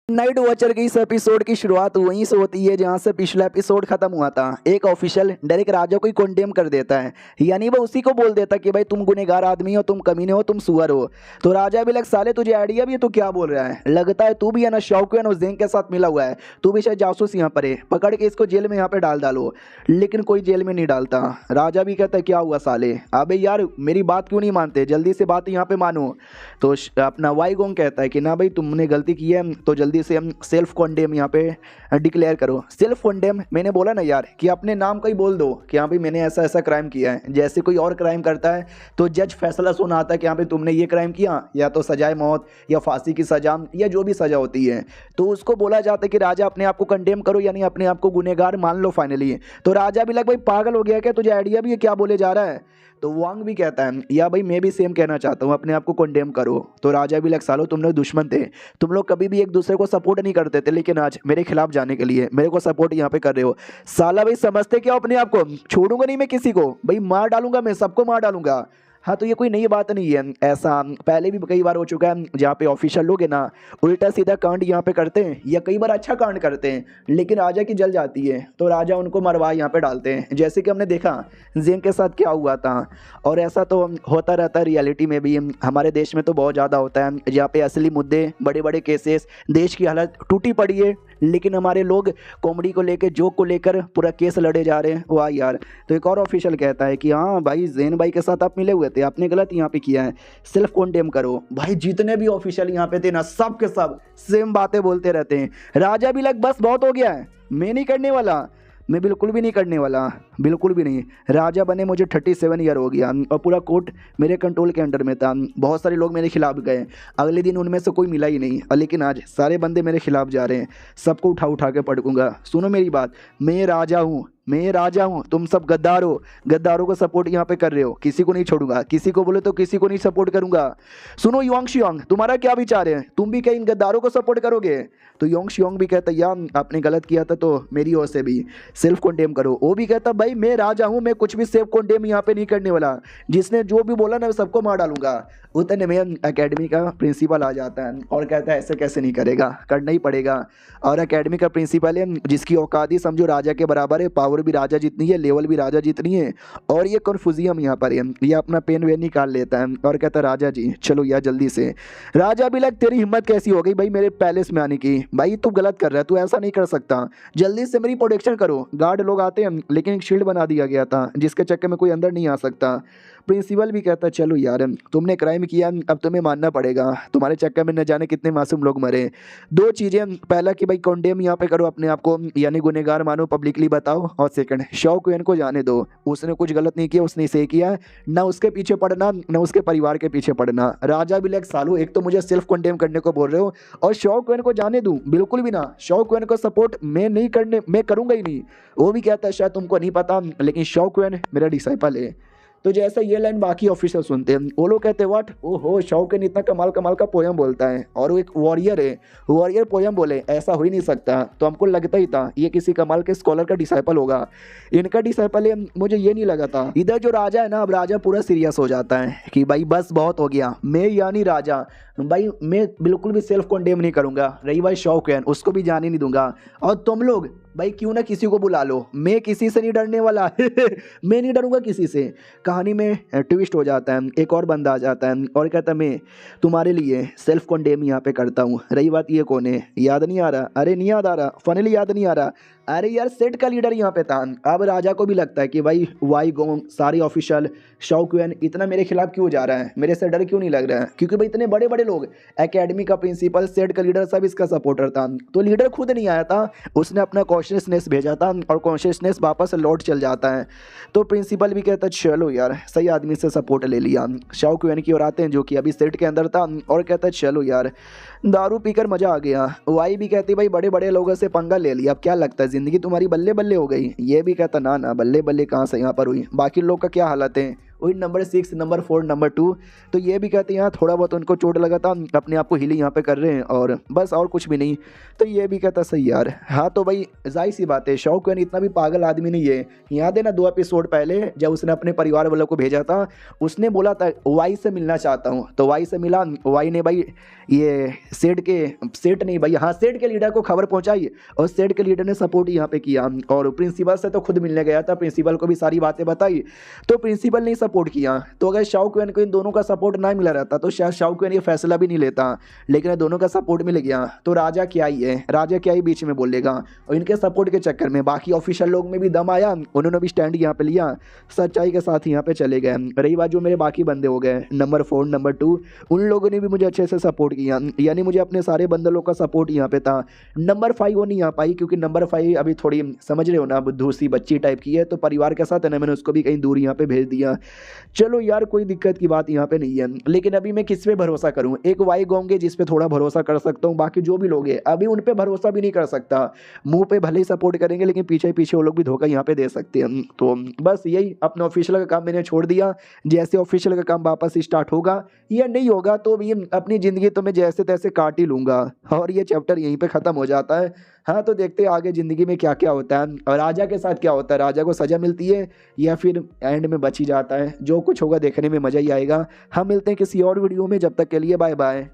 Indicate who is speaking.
Speaker 1: Night watcher की इस episode की शुरुआत वहीं से होती है जहां से पिछला एपिसोड खत्म हुआ था। एक ऑफिशियल डायरेक्ट राजा को ही कंडेम कर देता है, यानी वो उसी को बोल देता कि भाई तुम गुनहगार आदमी हो, तुम कमीने हो, तुम सुअर हो। तो राजा भी लग साले तुझे आइडिया भी है, तू क्या बोल रहा है? लगता है तू भी है ना शौक और जेंग के साथ मिला हुआ है, तू भी शायद जासूस यहाँ पर है, पकड़ के इसको जेल में यहाँ पे डालो। लेकिन कोई जेल में नहीं डालता। राजा भी कहता है क्या हुआ साले, अबे यार मेरी बात क्यों नहीं मानते, जल्दी से बात यहाँ पे मानो। तो अपना वाई गोंग कहता है कि ना भाई तुमने गलती की है तो जल्दी से हम सेल्फ कंडेम यहाँ पे डिक्लेयर करो। सेल्फ कंडेम मैंने बोला ना यार कि अपने नाम का ही बोल दो कि हाँ भाई मैंने ऐसा ऐसा क्राइम किया है। जैसे कोई और क्राइम करता है तो जज फैसला सुनाता है कि हाँ भाई तुमने ये क्राइम किया, या तो सजाए मौत या फांसी की सजा या जो भी सजा होती है। तो उसको बोला जाता है कि राजा अपने आप को कंडेम करो, यानी अपने आप को गुनहगार मान लो फाइनली। तो राजा भी लग भाई पागल हो गया क्या, तुझे आइडिया भी है क्या बोले जा रहा है? तो वांग भी कहता है या भाई मैं भी सेम कहना चाहता हूँ, अपने आप को कंडेम करो। तो राजा भी लग सालो तुम लोग दुश्मन थे, तुम लोग कभी भी एक दूसरे को सपोर्ट नहीं करते थे, लेकिन आज मेरे खिलाफ जाने के लिए मेरे को सपोर्ट यहाँ पे कर रहे हो। साला भाई समझते क्या अपने आप को, छोड़ूंगा नहीं मैं किसी को, भाई मार डालूंगा, मैं सबको मार डालूंगा। हाँ तो ये कोई नई बात नहीं है, ऐसा पहले भी कई बार हो चुका है जहाँ पे ऑफिशियल लोग है ना उल्टा सीधा कांड यहाँ पे करते हैं, या कई बार अच्छा कांड करते हैं, लेकिन राजा की जल जाती है तो राजा उनको मरवा यहाँ पे डालते हैं। जैसे कि हमने देखा जेंग के साथ क्या हुआ था, और ऐसा तो होता रहता है रियलिटी में भी, हमारे देश में तो बहुत ज़्यादा होता है जहाँ पे असली मुद्दे, बड़े बड़े केसेस, देश की हालत टूटी पड़ी है, लेकिन हमारे लोग कॉमेडी को लेकर, जोक को लेकर पूरा केस लड़े जा रहे हैं। वाह यार। तो एक और ऑफिशियल कहता है कि हाँ भाई जेन भाई के साथ आप मिले हुए थे, आपने गलत यहाँ पे किया है, सेल्फ कंडेम करो। भाई जितने भी ऑफिशियल यहाँ पे थे ना सब के सब सेम बातें बोलते रहते हैं। राजा भी लग बस बहुत हो गया है, मैं नहीं करने वाला, मैं बिल्कुल भी नहीं करने वाला, बिल्कुल भी नहीं। राजा बने मुझे 37 ईयर हो गया और पूरा कोर्ट मेरे कंट्रोल के अंडर में था। बहुत सारे लोग मेरे खिलाफ गए, अगले दिन उनमें से कोई मिला ही नहीं, लेकिन आज सारे बंदे मेरे खिलाफ जा रहे हैं, सबको उठा उठा के पटकूंगा। सुनो मेरी बात, मैं राजा हूँ, मैं राजा हूँ, तुम सब गद्दार हो, गद्दारों को सपोर्ट यहाँ पे कर रहे हो, किसी को नहीं छोड़ूंगा, किसी को बोले तो किसी को नहीं सपोर्ट करूंगा। सुनो योंग शियोंग, तुम्हारा क्या विचार है, तुम भी क्या इन गद्दारों को सपोर्ट करोगे? तो योंग शियोंग भी कहता यार आपने गलत किया था तो मेरी ओर से भी सेल्फ कंडेम करो। वो भी कहता भाई मैं राजा हूँ, मैं कुछ भी सेल्फ कंडेम यहाँ पे नहीं करने वाला, जिसने जो भी बोला ना सबको मार डालूंगा। उतने में एकेडमी का प्रिंसिपल आ जाता है और कहता है ऐसे कैसे नहीं करेगा, करना ही पड़ेगा। और एकेडमी का प्रिंसिपल है जिसकी औकात ही समझो राजा के बराबर है, पावर भी राजा जितनी है, लेवल भी राजा जितनी है। और ये कन्फ्यूजियम यहाँ पर है, ये अपना पेन वेन निकाल लेता है और कहता है राजा जी चलो यार जल्दी से। राजा भी लग तेरी हिम्मत कैसी हो गई भाई मेरे पैलेस में आने की, भाई तू गलत कर रहा है, तू ऐसा नहीं कर सकता, जल्दी से मेरी प्रोटेक्शन करो। गार्ड लोग आते हैं लेकिन एक शील्ड बना दिया गया था जिसके चक्कर में कोई अंदर नहीं आ सकता। प्रिंसिपल भी कहता चलो यार तुमने क्राइम किया, अब तुम्हें मानना पड़ेगा, तुम्हारे चक्कर में न जाने कितने मासूम लोग मरे। दो चीज़ें, पहला कि भाई कंडेम यहाँ पे करो अपने आप को, यानी गुनहगार मानो, पब्लिकली बताओ। और सेकंड शौक वेन को जाने दो, उसने कुछ गलत नहीं किया, उसने सही किया, ना उसके पीछे पड़ना ना उसके परिवार के पीछे पड़ना। राजा भी लाइक सालू एक तो मुझे सेल्फ कंडेम करने को बोल रहे हो और शौक वेन को जाने दूँ, बिल्कुल भी ना, शौक वेन को सपोर्ट मैं नहीं करने, मैं करूँगा ही नहीं। वो भी कहता है शायद तुमको नहीं पता लेकिन शौक वेन मेरा डिसाइपल है। तो जैसा ये लाइन बाकी ऑफिसर सुनते हैं वो लोग कहते हैं व्हाट, ओहो शौकन इतना कमाल कमाल का पोयम बोलता है और वो एक वॉरियर है, वॉरियर पोयम बोले, ऐसा हो ही नहीं सकता। तो हमको लगता ही था ये किसी कमाल के स्कॉलर का डिसाइपल होगा, इनका डिसाइपल है, मुझे ये नहीं लगा था। इधर जो राजा है ना, अब राजा पूरा सीरियस हो जाता है कि भाई बस बहुत हो गया, मैं यानी राजा भाई मैं बिल्कुल भी सेल्फ कंडेम नहीं करूंगा, रही भाई शौकन उसको भी जाने नहीं दूंगा। और तुम लोग भाई क्यों ना किसी को बुला लो, मैं किसी से नहीं डरने वाला मैं नहीं डरूंगा किसी से। कहानी में ट्विस्ट हो जाता है, एक और बंदा आ जाता है और कहता है मैं तुम्हारे लिए सेल्फ कंडेम यहाँ पे करता हूँ। रही बात ये कौन है, याद नहीं आ रहा? अरे नहीं याद आ रहा, फाइनली याद नहीं आ रहा। अरे यार सेट का लीडर यहाँ पे था। अब राजा को भी लगता है कि भाई वाई गोंग, सारी ऑफिशियल, शौकन इतना मेरे खिलाफ क्यों जा रहा है, मेरे से डर क्यों नहीं लग रहा है, क्योंकि भाई इतने बड़े बड़े लोग, एकेडमी का प्रिंसिपल, सेट का लीडर, सब इसका सपोर्टर था। तो लीडर खुद नहीं आया था, उसने अपना कॉन्शियसनेस भेजा था और कॉन्शियसनेस वापस लौट चल जाता है। तो प्रिंसिपल भी कहता है चलो यार सही आदमी से सपोर्ट ले लिया। शौकन की ओर आते हैं जो कि अभी सेट के अंदर था और कहता है चलो यार दारू पीकर मजा आ गया। वाई भी कहती भाई बड़े बड़े लोगों से पंगा ले लिया, अब क्या लगता है जिंदगी तुम्हारी बल्ले बल्ले हो गई? ये भी कहता ना ना बल्ले बल्ले कहाँ से यहाँ पर हुई, बाकी लोग का क्या हालत है? वही नंबर 6, नंबर 4, नंबर 2। तो ये भी कहते हैं यहाँ थोड़ा बहुत उनको चोट लगा था, अपने आप को हीलिंग यहाँ पे कर रहे हैं और बस और कुछ भी नहीं। तो ये भी कहता सही यार। हाँ तो भाई जाहिर सी बात है शाओक्वेन इतना भी पागल आदमी नहीं है। याद है ना 2 एपिसोड पहले जब उसने अपने परिवार वालों को भेजा था, उसने बोला था वाई से मिलना चाहता हूँ, तो वाई से मिला। वाई ने भाई ये सेठ नहीं भाई, हाँ सेठ के लीडर को खबर पहुंचाई और सेठ के लीडर ने सपोर्ट यहाँ पे किया और प्रिंसिपल से तो खुद मिलने गया था, प्रिंसिपल को भी सारी बातें बताई तो प्रिंसिपल ने सपोर्ट किया। तो अगर शाओक्वेन को इन दोनों का सपोर्ट ना मिला रहता तो शायद शाओक्वेन ये फैसला भी नहीं लेता, लेकिन दोनों का सपोर्ट मिल गया। तो राजा क्या ही है, राजा क्या ही बीच में बोलेगा। और इनके सपोर्ट के चक्कर में बाकी ऑफिशियल लोग में भी दम आया, उन्होंने भी स्टैंड यहाँ पे लिया, सच्चाई के साथ यहाँ पे चले गए। रही बात जो मेरे बाकी बंदे हो गए नंबर 4, नंबर 2, उन लोगों ने भी मुझे अच्छे से सपोर्ट किया, यानी मुझे अपने सारे बंदे लोग का सपोर्ट यहाँ पे था। नंबर 5 वो नहीं आ पाई क्योंकि नंबर 5 अभी थोड़ी समझ रहे हो ना बुद्धू सी बच्ची टाइप की है, तो परिवार के साथ है ना मैंने उसको भी कहीं दूर यहाँ पे भेज दिया। चलो यार कोई दिक्कत की बात यहाँ पे नहीं है, लेकिन अभी मैं किस पे भरोसा करूँ। एक वाई गोंगे जिस पे थोड़ा भरोसा कर सकता हूँ, बाकी जो भी लोग हैं अभी उन पे भरोसा भी नहीं कर सकता। मुंह पे भले ही सपोर्ट करेंगे लेकिन पीछे पीछे वो लोग भी धोखा यहाँ पे दे सकते हैं। तो बस यही अपना ऑफिशियल का काम मैंने छोड़ दिया। जैसे ऑफिशियल का काम वापस स्टार्ट होगा या नहीं होगा तो भी अपनी ज़िंदगी तो मैं जैसे तैसे काट ही लूँगा और ये चैप्टर यहीं पे ख़त्म हो जाता है। हाँ तो देखते हैं आगे ज़िंदगी में क्या क्या होता है और राजा के साथ क्या होता है, राजा को सज़ा मिलती है या फिर एंड में बच ही जाता है। जो कुछ होगा देखने में मज़ा ही आएगा। हम मिलते हैं किसी और वीडियो में, जब तक के लिए बाय बाय।